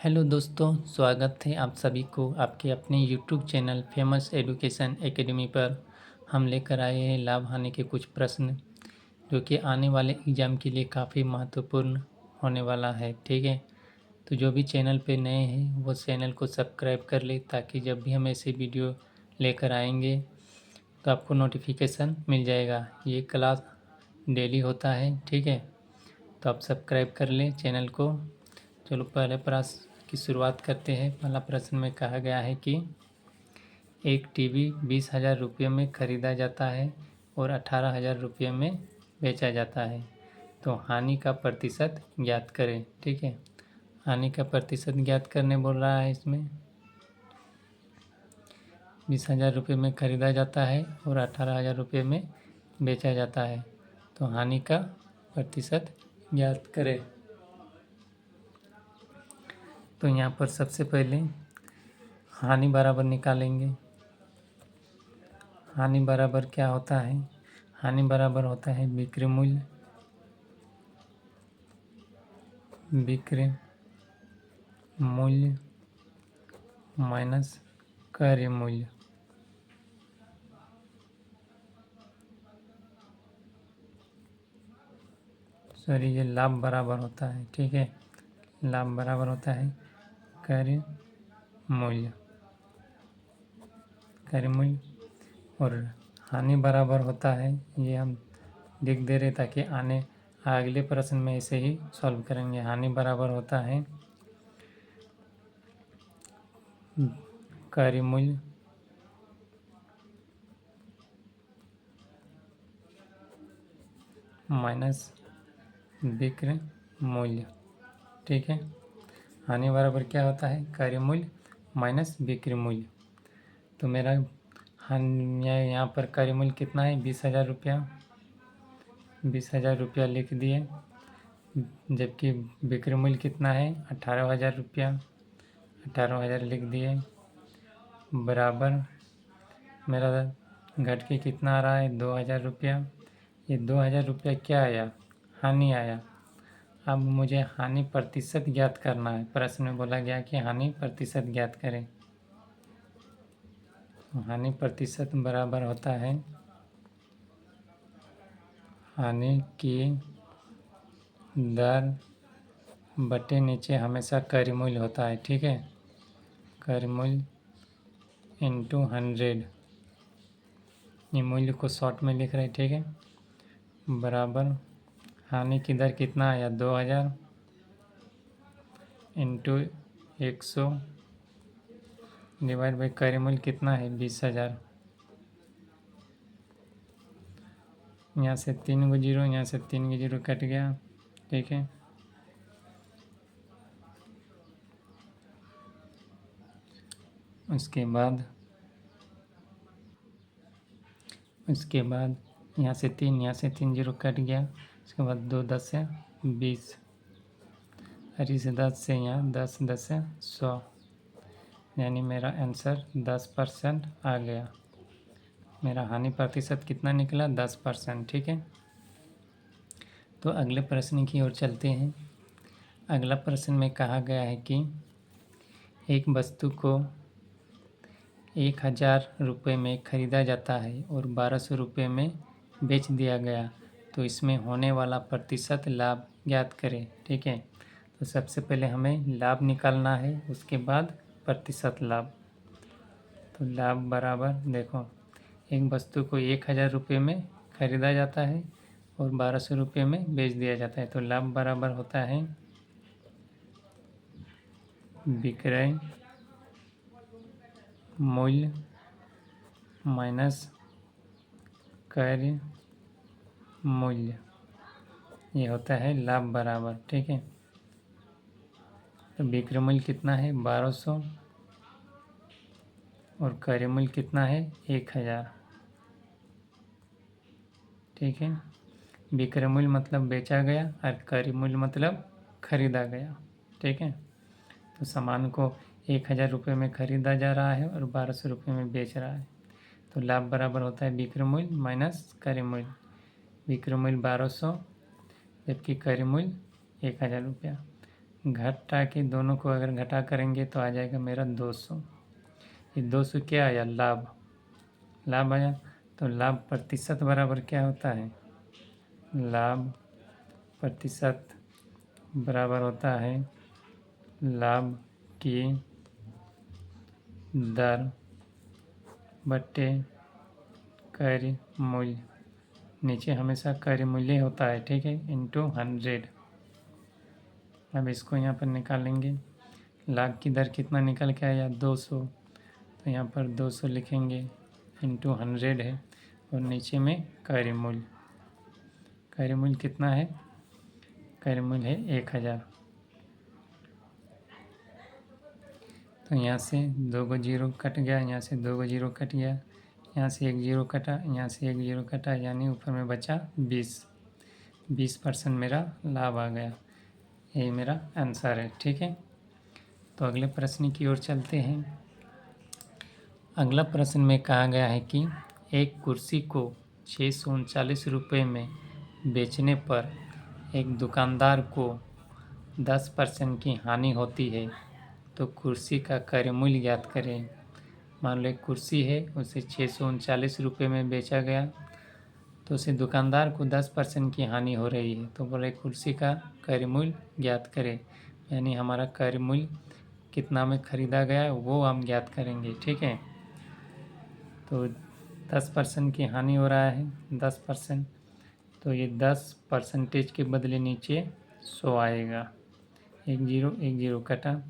Hello दोस्तों, स्वागत है आप सभी को आपके अपने YouTube channel famous education academy पर। हम लेकर आए हैं लाभ हानि के कुछ प्रश्न जो कि आने वाले एग्ज़ाम के लिए काफ़ी महत्वपूर्ण होने वाला है। ठीक है, तो जो भी चैनल पे नए हैं वो चैनल को सब्सक्राइब कर ले ताकि जब भी हम ऐसे वीडियो लेकर आएंगे तो आपको नोटिफिकेशन मिल जाएगा। ये क्लास डेली होता है, ठीक है, तो आप सब्सक्राइब कर लें चैनल को। चलो पहले प्रश्न की शुरुआत करते हैं। पहला प्रश्न में कहा गया है कि एक टीवी 20,000 रुपये में ख़रीदा जाता है और 18,000 रुपये में बेचा जाता है, तो हानि का प्रतिशत ज्ञात करें। ठीक है, हानि का प्रतिशत ज्ञात करने बोल रहा है। इसमें 20,000 रुपये में ख़रीदा जाता है और 18,000 रुपये में बेचा जाता है, तो हानि का प्रतिशत ज्ञात करें। तो यहाँ पर सबसे पहले हानि बराबर निकालेंगे। हानि बराबर क्या होता है? हानि बराबर होता है विक्रय मूल्य माइनस क्रय मूल्य। सॉरी, ये लाभ बराबर होता है। ठीक है, लाभ बराबर होता है क्रय मूल्य और हानि बराबर होता है, ये हम लिख दे रहे ताकि अगले प्रश्न में इसे ही सॉल्व करेंगे। हानि बराबर होता है क्रय मूल्य माइनस विक्रय मूल्य। ठीक है, हानि बराबर क्या होता है? क्रय मूल्य माइनस विक्रय मूल्य। तो मेरा यहाँ पर क्रय मूल्य कितना है? 20,000 रुपया। 20,000 रुपया लिख दिए, जबकि विक्रय मूल्य कितना है? 18,000 रुपया। 18,000 लिख दिए, बराबर मेरा घट के कितना आ रहा है? 2,000 रुपया। ये 2,000 रुपया क्या आया? हानि आया। अब मुझे हानि प्रतिशत ज्ञात करना है। प्रश्न में बोला गया कि हानि प्रतिशत ज्ञात करें। हानि प्रतिशत बराबर होता है हानि की दर बटे नीचे हमेशा क्रय मूल्य होता है। ठीक है, क्रय मूल्य इंटू 100। ये मूल्य को शॉर्ट में लिख रहे। ठीक है, बराबर हानि की दर कितना आया? 2,000 इंटू 100 डिवाइड बाई क्रय मूल्य कितना है? 20,000। यहाँ से 3 गो जीरो, यहाँ से 3 गो जीरो कट गया। ठीक है, उसके बाद यहाँ से 3 जीरो कट गया। उसके बाद 2 10 से 20, और इस 10 से यहाँ 10 10 से 100, यानी मेरा आंसर 10% आ गया। मेरा हानि प्रतिशत कितना निकला? 10%। ठीक है, तो अगले प्रश्न की ओर चलते हैं। अगला प्रश्न में कहा गया है कि एक वस्तु को 1,000 रुपये में ख़रीदा जाता है और 1,200 रुपये में बेच दिया गया, तो इसमें होने वाला प्रतिशत लाभ ज्ञात करें। ठीक है, तो सबसे पहले हमें लाभ निकालना है, उसके बाद प्रतिशत लाभ। तो लाभ बराबर, देखो, एक वस्तु को 1,000 रुपये में ख़रीदा जाता है और 1,200 रुपये में बेच दिया जाता है, तो लाभ बराबर होता है विक्रय मूल्य माइनस क्रय मूल्य। ये होता है लाभ बराबर। ठीक है, तो विक्रय मूल्य कितना है? 1,200 और क्रय मूल्य कितना है? 1,000। ठीक है, विक्रय मूल्य मतलब बेचा गया और क्रय मूल्य मतलब खरीदा गया। ठीक है, तो सामान को 1,000 रुपये में ख़रीदा जा रहा है और 1,200 रुपये में बेच रहा है, तो लाभ बराबर होता है विक्रय मूल्य माइनस क्रय मूल्य। विक्रय मूल्य 1,200 जबकि क्रय मूल्य 1,000 रुपया। घटा के दोनों को अगर घटा करेंगे तो आ जाएगा मेरा 200। ये 200 क्या आया? लाभ। लाभ आया तो लाभ प्रतिशत बराबर क्या होता है? लाभ प्रतिशत बराबर होता है लाभ की दर बटे क्रय मूल्य। नीचे हमेशा क्रय मूल्य होता है, ठीक है, इंटू 100। अब इसको यहाँ पर निकालेंगे। लाभ की दर कितना निकल के आया? 200। तो यहाँ पर 200 लिखेंगे, इंटू 100 है, और नीचे में क्रय मूल्य। क्रय मूल्य कितना है? क्रय मूल्य है 1000। तो यहाँ से 2 जीरो कट गया, यहाँ से 2 जीरो कट गया, यहाँ से 1 जीरो कटा, यहाँ से 1 जीरो कटा, यानी ऊपर में बचा 20% मेरा लाभ आ गया। यही मेरा आंसर है, ठीक है। तो अगले प्रश्न की ओर चलते हैं। अगला प्रश्न में कहा गया है कि एक कुर्सी को 639 रुपये में बेचने पर एक दुकानदार को 10% की हानि होती है, तो कुर्सी का क्रय मूल्य ज्ञात करें। मान लो एक कुर्सी है, उसे 639 रुपये में बेचा गया, तो उसे दुकानदार को 10% की हानि हो रही है, तो बोले कुर्सी का क्रय मूल्य ज्ञात करें। यानी हमारा क्रय मूल्य कितना में ख़रीदा गया है वो हम ज्ञात करेंगे, ठीक है। तो 10% की हानि हो रहा है, 10%, तो ये 10% के बदले नीचे 100 आएगा। 1 जीरो कटा,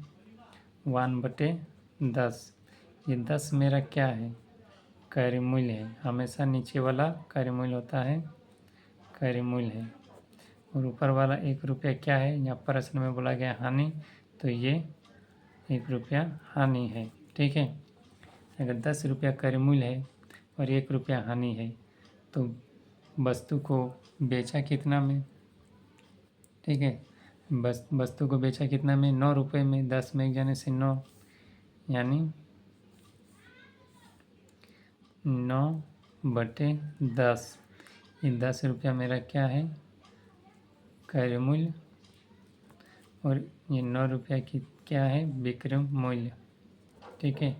1/10। ये 10 मेरा क्या है? क्रय मूल्य है। हमेशा नीचे वाला क्रय मूल्य होता है, क्रय मूल्य है। और ऊपर वाला 1 रुपया क्या है? यहाँ प्रश्न में बोला गया हानि, तो ये 1 रुपया हानि है, ठीक है। अगर 10 रुपया क्रय मूल्य है और 1 रुपया हानि है, तो वस्तु को बेचा कितना में? ठीक है, बस वस्तु को बेचा कितना में? 9 रुपये में। 10 में 1 जाने से 9, यानी 9/10। ये 10 रुपया मेरा क्या है? क्रय मूल्य। और ये 9 रुपया की क्या है? विक्रय मूल्य, ठीक है।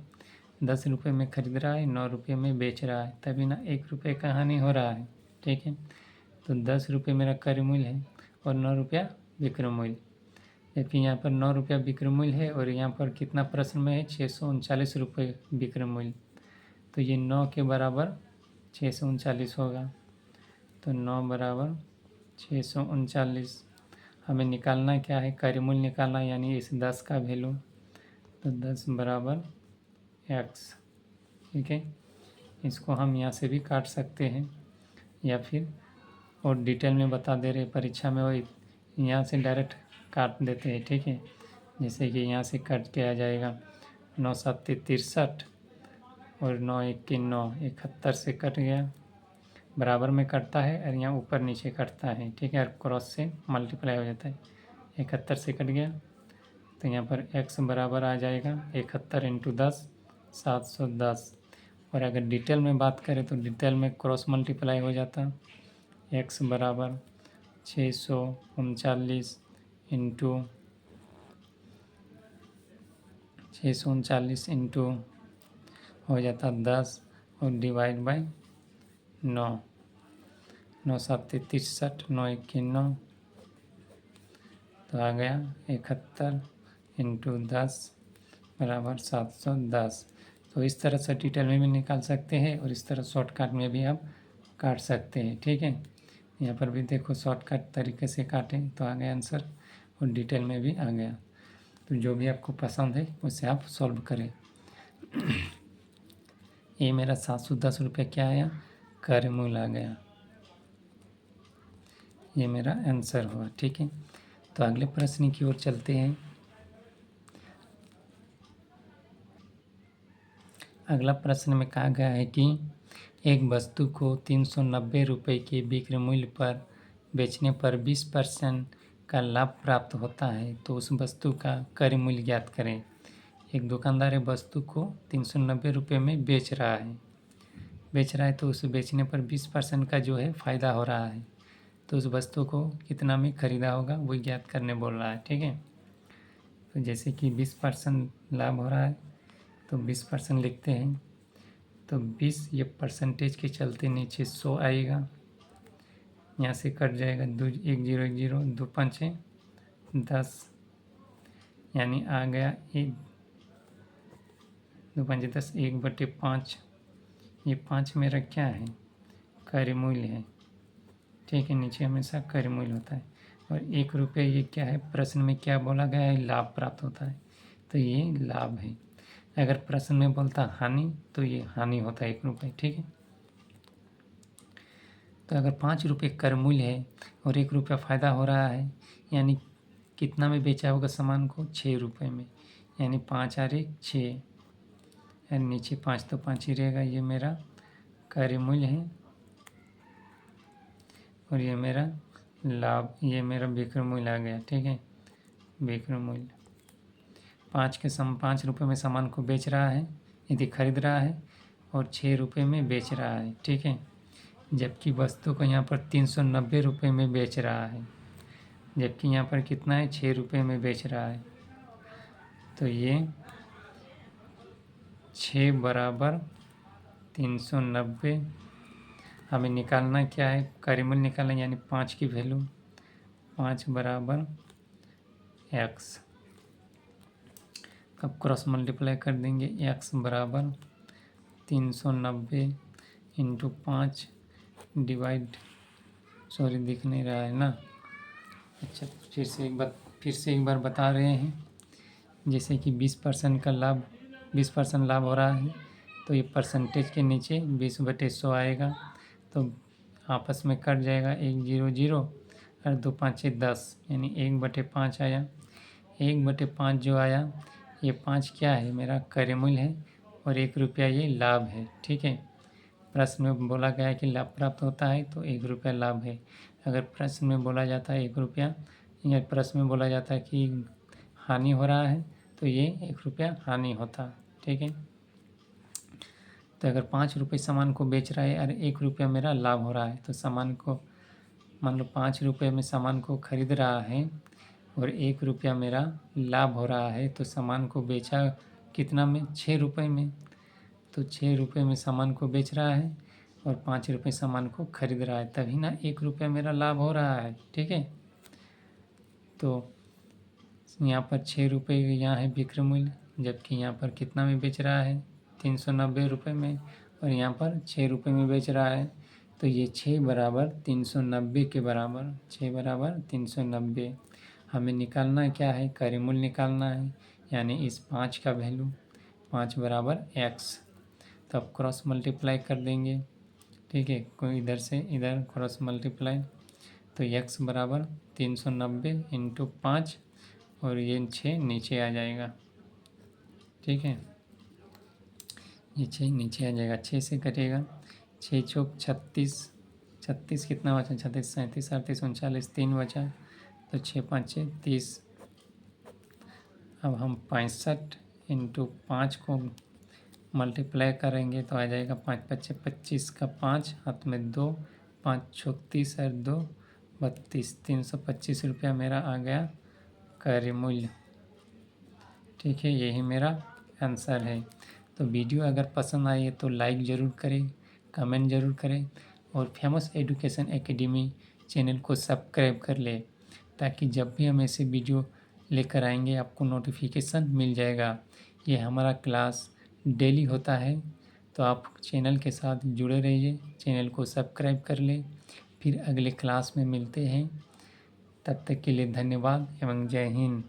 10 रुपये में खरीद रहा है, 9 रुपये में बेच रहा है, तभी ना 1 रुपये का हानि हो रहा है, ठीक है। तो 10 रुपये मेरा क्रय मूल्य है और 9 रुपया विक्रय मूल्य। जबकि यहाँ पर 9 रुपया विक्रय मूल्य है और यहाँ पर कितना प्रश्न में है? 639 रुपये विक्रय मूल्य। तो ये 9 के बराबर 639 होगा। तो 9 बराबर 639। हमें निकालना क्या है? क्रय मूल्य निकालना, यानी इस 10 का वैल्यू। तो 10 बराबर x, ठीक है। इसको हम यहाँ से भी काट सकते हैं, या फिर और डिटेल में बता दे रहे परीक्षा में, वही यहाँ से डायरेक्ट काट देते हैं, ठीक है। जैसे कि यहाँ से कट के आ जाएगा 9 7 63 और 9 1 के 9, 71 से कट गया, बराबर में कटता है और यहाँ ऊपर नीचे कटता है, ठीक है, और क्रॉस से मल्टीप्लाई हो जाता है। 71 से कट गया, तो यहाँ पर x बराबर आ जाएगा 71 × 10, 710। और अगर डिटेल में बात करें तो डिटेल में क्रॉस मल्टीप्लाई हो जाता। x बराबर 639 इंटू हो जाता 10 और डिवाइड बाय 9। 9 7 63, 9 1 के 9, तो आ गया 71 × 10 बराबर 710। तो इस तरह से डिटेल में भी निकाल सकते हैं और इस तरह शॉर्टकट में भी आप काट सकते हैं, ठीक है। यहाँ पर भी देखो शॉर्टकट तरीके से काटें तो आ गया आंसर, और डिटेल में भी आ गया। तो जो भी आपको पसंद है उसे आप सॉल्व करें। ये मेरा 710 रुपये क्या आया? क्रय मूल्य आ गया। ये मेरा आंसर हुआ, ठीक है। तो अगले प्रश्न की ओर चलते हैं। अगला प्रश्न में कहा गया है कि एक वस्तु को 390 रुपये के विक्रय मूल्य पर बेचने पर 20% का लाभ प्राप्त होता है, तो उस वस्तु का क्रय मूल्य ज्ञात करें। एक दुकानदार वस्तु को 390 रुपये में बेच रहा है, तो उसे बेचने पर 20% का जो है फ़ायदा हो रहा है, तो उस वस्तु को कितना में ख़रीदा होगा वो ज्ञात करने बोल रहा है, ठीक है। तो जैसे कि 20% लाभ हो रहा है तो 20% लिखते हैं। तो 20 ये परसेंटेज के चलते नीचे 100 आएगा, यहाँ से कट जाएगा 2 1 0 1 0 2 5 10, यानी आ गया 1 2 5 10 1/5। ये 5 मेरा क्या है, कार्यमूल्य है। ठीक है, नीचे हमेशा कार्यमूल्य होता है। और 1 रुपये ये क्या है, प्रश्न में क्या बोला गया है, लाभ प्राप्त होता है, तो ये लाभ है। अगर प्रश्न में बोलता हानि तो ये हानि होता है 1 रुपये। ठीक है, तो अगर 5 रुपये कर मूल्य है और 1 रुपया फ़ायदा हो रहा है, यानी कितना में बेचा होगा सामान को, 6 रुपये में, यानी 5 और 1 6, और नीचे 5 तो 5 ही रहेगा। ये मेरा कार्य मूल्य है और ये मेरा लाभ, ये मेरा विक्रय मूल्य आ गया। ठीक है, विक्रय मूल्य 5 रुपये में सामान को बेच रहा है यदि खरीद रहा है, और 6 रुपये में बेच रहा है। ठीक है, जबकि वस्तु को यहाँ पर 390 रुपये में बेच रहा है, जबकि यहाँ पर कितना है, 6 रुपये में बेच रहा है। तो ये 6 बराबर 390, हमें निकालना क्या है, कार्यमूल्य निकालना, यानी 5 की वैल्यू, 5 बराबर x। अब क्रॉस मल्टीप्लाई कर देंगे, x बराबर 390 इंटू 5 डिवाइड, सॉरी दिख नहीं रहा है ना, अच्छा फिर से एक बार बता रहे हैं। जैसे कि 20% का लाभ, 20% लाभ हो रहा है, तो ये परसेंटेज के नीचे 20/100 आएगा, तो आपस में कट जाएगा 1 0 0 और 2 5 10, यानी 1/5 आया। 1/5 जो आया, ये 5 क्या है, मेरा कार्यमूल्य है, और 1 रुपया ये लाभ है। ठीक है, प्रश्न में बोला गया है कि लाभ प्राप्त होता है तो 1 रुपया लाभ है। अगर प्रश्न में बोला जाता है 1 रुपया, या प्रश्न में बोला जाता है कि हानि हो रहा है, तो ये 1 रुपया हानि होता। ठीक है, तो अगर 5 रुपये सामान को बेच रहा है और 1 रुपया मेरा लाभ हो रहा है, तो सामान को मान लो 5 रुपये में सामान को खरीद रहा है और 1 रुपया मेरा लाभ हो रहा है, तो सामान को बेचा कितना में, 6 रुपये में, तो 6 रुपये में सामान को बेच रहा है और 5 रुपये सामान को खरीद रहा है, तभी ना 1 रुपया मेरा लाभ हो रहा है। ठीक है, तो यहाँ पर 6 रुपये यहाँ है विक्रय मूल्य, जबकि यहाँ पर कितना में बेच रहा है, 390 रुपये में, और यहाँ पर 6 रुपये में बेच रहा है, तो ये 6 बराबर 390 के बराबर, 6 बराबर 390। हमें निकालना क्या है, कार्यमूल्य निकालना है, यानी इस 5 का वैल्यू, 5 बराबर x। तो अब क्रॉस मल्टीप्लाई कर देंगे। ठीक है, कोई इधर से इधर क्रॉस मल्टीप्लाई, तो x बराबर 390 इंटू 5, और ये 6 नीचे आ जाएगा। ठीक है, ये 6 नीचे आ जाएगा, 6 से कटेगा, 6 चौक 36, 36 कितना बचा, 36 37 38 39, 3 बचा, तो 6 5 30। अब हम 65 इंटू 5 को मल्टीप्लाई करेंगे तो आ जाएगा 5 5 25 का 5 हाथ में 2, 5 36 और 2 32, 325 रुपया मेरा आ गया कार्य मूल्य। ठीक है, यही मेरा आंसर है। तो वीडियो अगर पसंद आई है तो लाइक ज़रूर करें, कमेंट ज़रूर करें, और फेमस एजुकेशन एकेडमी चैनल को सब्सक्राइब कर ले, ताकि जब भी हम ऐसे वीडियो लेकर आएंगे आपको नोटिफिकेशन मिल जाएगा। ये हमारा क्लास डेली होता है, तो आप चैनल के साथ जुड़े रहिए, चैनल को सब्सक्राइब कर ले। फिर अगले क्लास में मिलते हैं, तब तक के लिए धन्यवाद एवं जय हिंद।